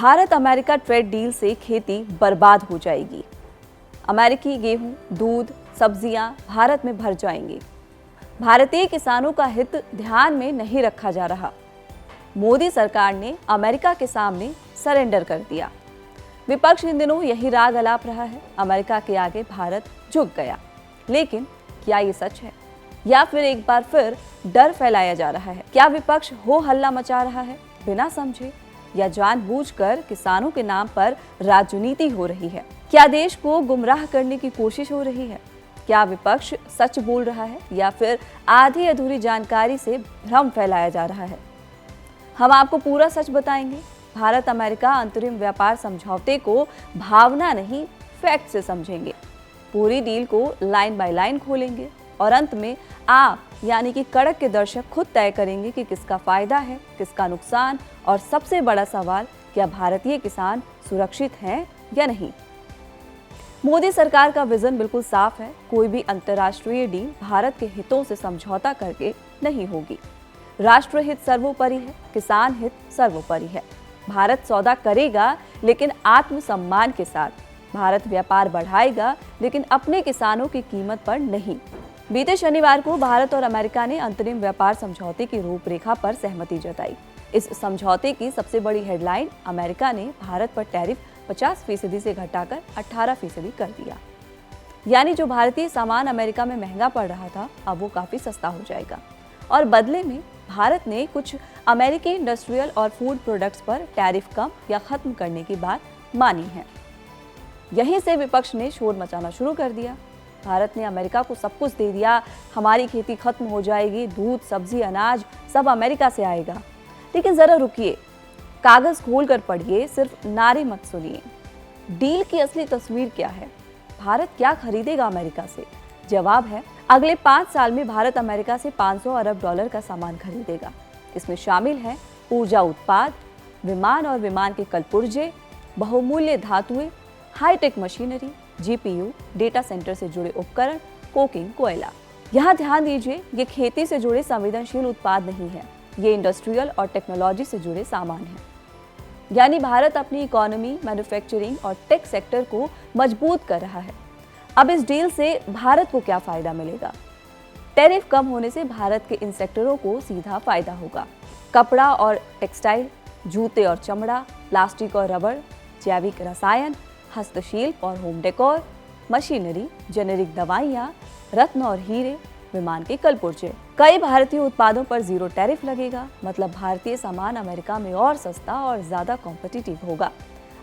Bharat America trade deal से खेती बर्बाद हो जाएगी। अमेरिकी गेहूं, दूध, सब्जियां भारत में भर जाएंगी। भारतीय किसानों का हित ध्यान में नहीं रखा जा रहा। मोदी सरकार ने अमेरिका के सामने सरेंडर कर दिया। विपक्ष इन दिनों यही राग अलाप रहा है, अमेरिका के आगे भारत झुक गया। लेकिन क्या ये सच है या फिर एक बार फिर डर फैलाया जा रहा है? क्या विपक्ष हो हल्ला मचा रहा है बिना समझे, या जानबूझकर किसानों के नाम पर राजनीति हो रही है? क्या देश को गुमराह करने की कोशिश हो रही है? क्या विपक्ष सच बोल रहा है या फिर आधी अधूरी जानकारी से भ्रम फैलाया जा रहा है? हम आपको पूरा सच बताएंगे। भारत अमेरिका अंतरिम व्यापार समझौते को भावना नहीं, फैक्ट से समझेंगे। पूरी डील को लाइन बाय लाइन खोलेंगे और अंत में आप यानी कि कड़क के दर्शक खुद तय करेंगे कि किसका फायदा है, किसका नुकसान, और सबसे बड़ा सवाल, क्या भारतीय किसान सुरक्षित हैं या नहीं? मोदी सरकार का विजन बिल्कुल साफ है। कोई भी अंतर्राष्ट्रीय डील भारत के हितों से समझौता करके नहीं होगी। राष्ट्र हित सर्वोपरि है, किसान हित सर्वोपरि है। भारत सौदा करेगा लेकिन आत्मसम्मान के साथ। भारत व्यापार बढ़ाएगा लेकिन अपने किसानों की कीमत पर नहीं। बीते शनिवार को भारत और अमेरिका ने अंतरिम व्यापार समझौते की रूपरेखा पर सहमति जताई। इस समझौते की सबसे बड़ी हेडलाइन, अमेरिका ने भारत पर टैरिफ 50% से घटाकर 18% कर दिया। यानी जो भारतीय सामान अमेरिका में महंगा पड़ रहा था, अब वो काफी सस्ता हो जाएगा। और बदले में भारत ने कुछ अमेरिकी इंडस्ट्रियल और फूड प्रोडक्ट्स पर टैरिफ कम या खत्म करने की बात मानी है। यहीं से विपक्ष ने शोर मचाना शुरू कर दिया। भारत ने अमेरिका को सब कुछ दे दिया, हमारी खेती खत्म हो जाएगी, दूध, सब्जी, अनाज सब अमेरिका से आएगा। लेकिन जरा रुकिए, कागज खोल कर पढ़िए, सिर्फ नारे मत सुनिए। डील की असली तस्वीर क्या है? भारत क्या खरीदेगा अमेरिका से? जवाब है, अगले 5 साल में भारत अमेरिका से $500 अरब का सामान खरीदेगा। इसमें शामिल है ऊर्जा उत्पाद, विमान और विमान के कलपुर्जे, बहुमूल्य धातुएं, high tech machinery, GPU, data centre से जुड़े उपकरण, कोकिंग, कोयला। यहाँ ध्यान दीजिए, ये खेती से जुड़े संवेदनशील उत्पाद नहीं है, ये इंडस्ट्रियल और टेक्नोलॉजी से जुड़े सामान हैं। यानी भारत अपनी इकोनॉमी, मैन्युफैक्चरिंग और टेक सेक्टर को मजबूत कर रहा है। अब इस डील से भारत को क्या फायदा मिलेगा? टैरिफ कम होने से भारत के इन सेक्टरों को सीधा फायदा होगा। कपड़ा और टेक्सटाइल, जूते और चमड़ा, प्लास्टिक और रबड़, जैविक रसायन, हस्तशिल्प और होम डेकोर, मशीनरी, जेनेरिक दवाइयाँ, रत्न और हीरे, विमान के कलपुर्जे। कई भारतीय उत्पादों पर जीरो टैरिफ लगेगा। मतलब भारतीय सामान अमेरिका में और सस्ता और ज्यादा कॉम्पिटिटिव होगा।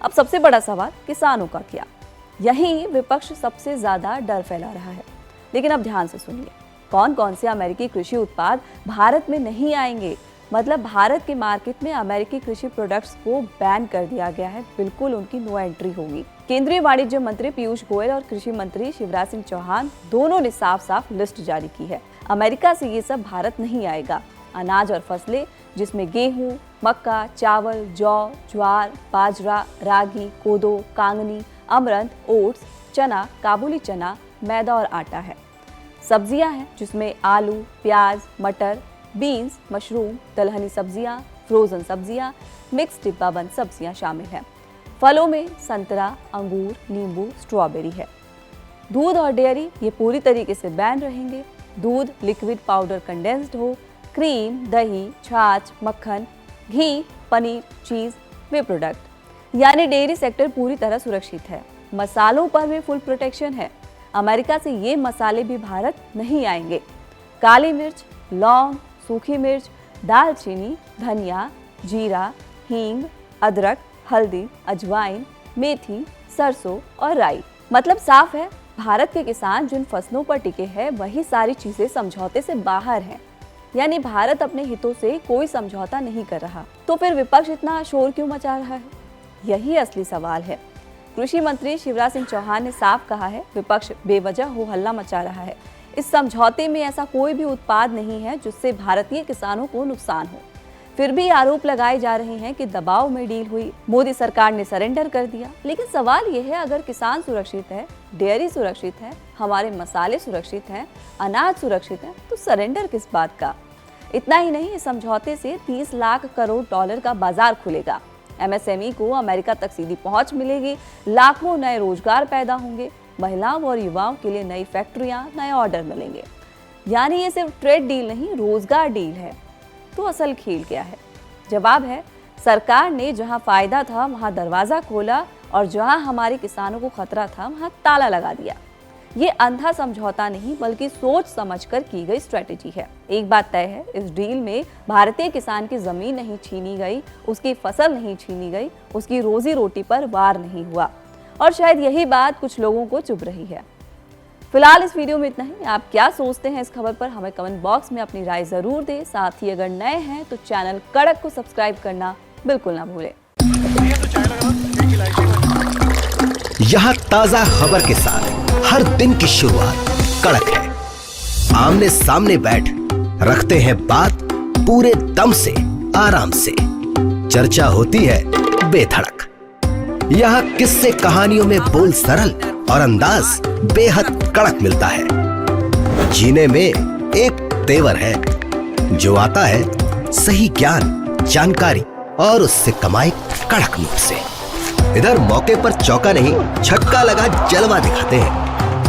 अब सबसे बड़ा सवाल, किसानों का क्या? यही विपक्ष सबसे ज्यादा डर फैला रहा है। लेकिन अब ध्यान से सुनिए, कौन कौन से अमेरिकी कृषि उत्पाद भारत में नहीं आएंगे। मतलब भारत के मार्केट में अमेरिकी कृषि प्रोडक्ट्स को बैन कर दिया गया है, बिल्कुल उनकी नो एंट्री होगी। केंद्रीय वाणिज्य मंत्री पीयूष गोयल और कृषि मंत्री शिवराज सिंह चौहान दोनों ने साफ साफ लिस्ट जारी की है। अमेरिका से ये सब भारत नहीं आएगा। अनाज और फसलें जिसमें गेहूं, मक्का, चावल, जौ, ज्वार, बाजरा, रागी, कोदो, कांगनी, अमरंथ, ओट्स, चना, काबुली चना, मैदा और आटा है। सब्जियां हैं जिसमें आलू, प्याज, मटर, बीन्स, मशरूम, दलहनी सब्जियां, फ्रोजन सब्जियां, मिक्स डिब्बाबंद सब्जियां शामिल हैं। फलों में संतरा, अंगूर, नींबू, स्ट्रॉबेरी है। दूध और डेयरी ये पूरी तरीके से बैन रहेंगे। दूध, लिक्विड, पाउडर, कंडेंस्ड हो, क्रीम, दही, छाछ, मक्खन, घी, पनीर, चीज, वे प्रोडक्ट। यानी डेयरी सेक्टर पूरी तरह सुरक्षित है। मसालों पर भी फुल प्रोटेक्शन है। अमेरिका से ये मसाले भी भारत नहीं आएंगे। काली मिर्च, लौंग, सूखी मिर्च, दालचीनी, धनिया, जीरा, हींग, अदरक, हल्दी, अजवाइन, मेथी, सरसों और राई। मतलब साफ है, भारत के किसान जिन फसलों पर टिके हैं वही सारी चीजें समझौते से बाहर हैं। यानी भारत अपने हितों से कोई समझौता नहीं कर रहा। तो फिर विपक्ष इतना शोर क्यों मचा रहा है? यही असली सवाल है। कृषि मंत्री शिवराज सिंह चौहान ने साफ कहा है, विपक्ष बेवजह हो हल्ला मचा रहा है। इस समझौते में ऐसा कोई भी उत्पाद नहीं है जिससे भारतीय किसानों को नुकसान हो। फिर भी आरोप लगाए जा रहे हैं कि दबाव में डील हुई, मोदी सरकार ने सरेंडर कर दिया। लेकिन सवाल यह है, अगर किसान सुरक्षित है, डेयरी सुरक्षित है, हमारे मसाले सुरक्षित हैं, अनाज सुरक्षित है, तो सरेंडर किस बात का? इतना ही नहीं, इस समझौते से $30 लाख करोड़ का बाजार खुलेगा। एमएसएमई को अमेरिका तक सीधी पहुंच मिलेगी, लाखों नए रोजगार पैदा होंगे, महिलाओं और युवाओं के लिए नई फैक्ट्रियां, नए ऑर्डर मिलेंगे। यानी ये सिर्फ ट्रेड डील नहीं, रोजगार डील है। तो असल खेल क्या है? जवाब है, सरकार ने जहां फायदा था वहां दरवाजा खोला और जहां हमारे किसानों को खतरा था वहां ताला लगा दिया। ये अंधा समझौता नहीं बल्कि सोच समझकर की गई स्ट्रेटेजी है। एक बात तय है, इस डील में भारतीय किसान की जमीन नहीं छीनी गई, उसकी फसल नहीं छीनी गई, उसकी रोजी रोटी पर वार नहीं हुआ। और शायद यही बात कुछ लोगों को चुभ रही है। फिलहाल इस वीडियो में इतना ही। आप क्या सोचते हैं इस खबर पर, हमें कमेंट बॉक्स में अपनी राय जरूर दें। साथ ही अगर नए हैं तो चैनल कड़क को सब्सक्राइब करना बिल्कुल ना भूलें। यहाँ ताजा खबर के साथ हर दिन की शुरुआत कड़क है। आमने सामने बैठ रखते हैं बात पूरे दम से, आराम से। चर्चा होती है बेधड़क। यहाँ किस्से कहानियों में बोल सरल और अंदाज बेहद कड़क मिलता है। जीने में एक तेवर है जो आता है सही ज्ञान, जानकारी और उससे कमाए कड़क नोट से। इधर मौके पर चौका नहीं, छक्का लगा जलवा दिखाते हैं।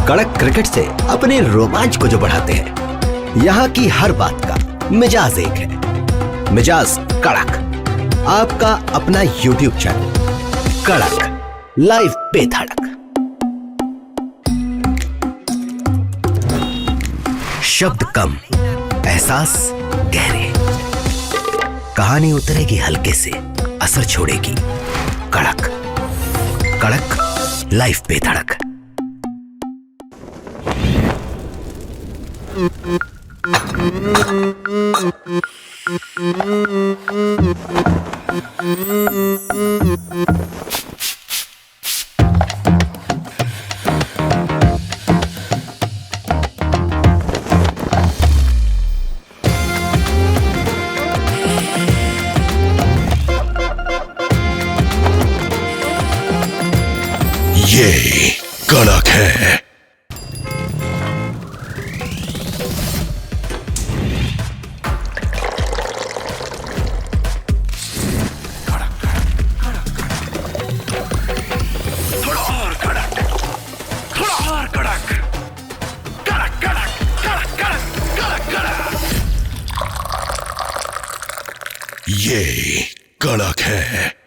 कड़क क्रिकेट से अपने रोमांच को जो बढ़ाते हैं। यहाँ की हर बात का मिजाज एक है, मिजाज कड़क। आपका अपना YouTube चैनल कड़क, लाइव बेधड़क। शब्द कम, एहसास गहरे। कहानी उतरेगी हल्के से, असर छोड़ेगी कड़क। कड़क, लाइव बेधड़क। ये कड़क है। ये कड़क है।